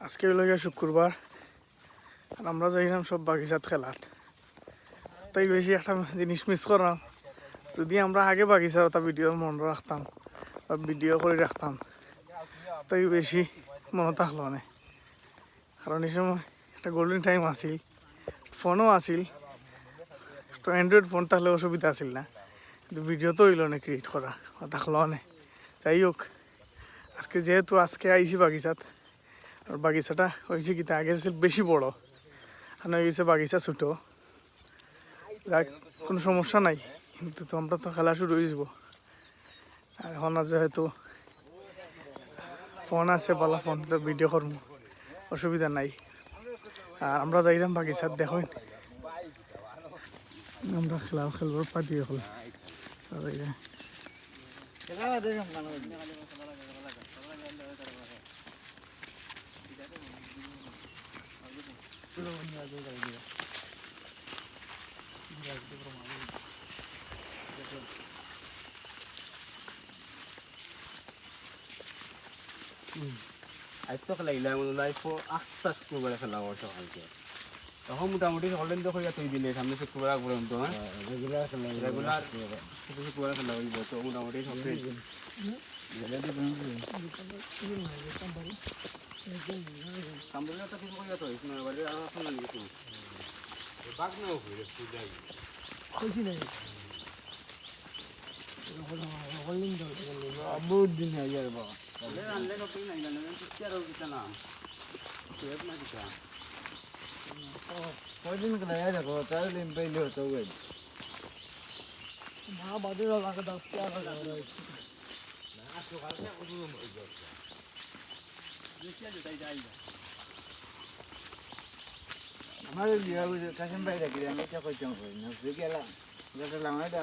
আজকে হলো গিয়ে শুক্রবার আর আমরা যাইলাম সব বাগিচাত খেলাত। তাই বেশি একটা জিনিস মিস করলাম, যদি আমরা আগে বাগিচার একটা ভিডিও মনে রাখতাম বা ভিডিও করে রাখতাম তাই বেশি মনে থাকলো না। কারণ এই সময় একটা গোল্ডেন টাইম আসিল, ফোনও আসিল, তো অ্যান্ড্রয়েড ফোন থাকলে অসুবিধা আসিল না, কিন্তু ভিডিও তো হইল না ক্রিয়েট করা থাকলো না। যাই হোক, যেহেতু আজকে আইছি বাগিচাত, আর বাগিচাটা হয়েছে কি আগে বেশি বড় আর হয়ে গেছে বাগিচা ছোটো, যাক কোনো সমস্যা নাই, কিন্তু তো আমরা তো খেলা শুরু হয়ে যাব। আর এখন যেহেতু ফোন আছে বলা, ফোন তো ভিডিও করবো, অসুবিধা নাই। আর আমরা যাইলাম বাগিচাত, দেখুন আমরা খেলবার পাঠিয়ে হল আজ তো খেলাইলাম আটটা শুক্রবারে খেলা সকালকে, তখন মোটামুটি সকলেন তো হইয়া তুই দিলে সামনে শুক্রবার পর্যন্ত রেগুলার শুক্রবার খেলা হইব, তো মোটামুটি সব বহুত দিন হয়ে যাবে বাবা। কয়দিন খেলা দেখো, তাই দিন পাইলে হতো মা বাদে লাগে 10 টাকা আমার কাশিম ভাই রাখি আমি এটা কইতাম গেলাম গেলাম এটা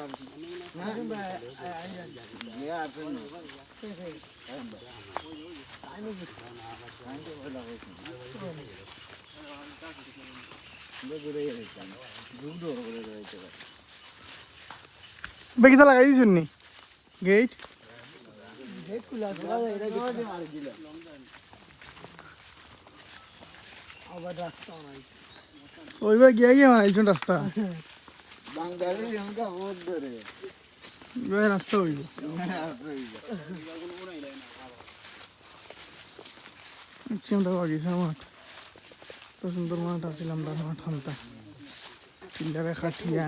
বেগিতা লাগাই দিছুন নি গেট খোলা আবার রাস্তা নাই, ওইবার গিয়ে গিয়ে মারাইছুন রাস্তা রাস্তা হইব। আমরা বাগিচা মাঠ, তো সুন্দর মাঠ আছিল, আমরা মাঠ হামতা পিলারে খাটিয়া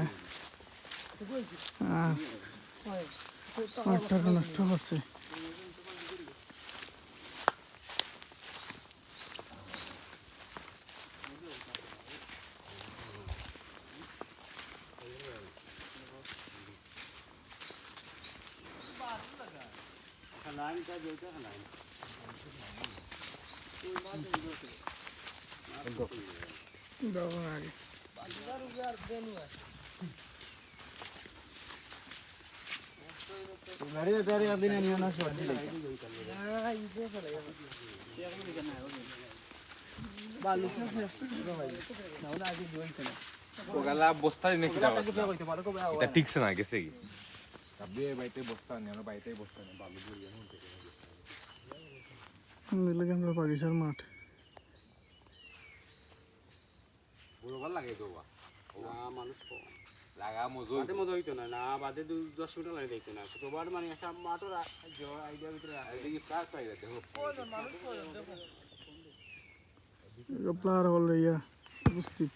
মাঠটা নষ্ট করছে। বস্তা টিকছে না, গেছে কি বাড়িতে বস্তা নেই, বাড়িতে বস্তা নেই, বালু আমরা বাগিচার মাঠ লাগে তো মানুষ লাগা মজা হইতো না, না বাদে 10 মিনিট লাগে দেখতো না শুক্রবার, মানে একটা মাঠের আইডিয়ার ভিতরে প্লার হল ইয়া উপস্থিত।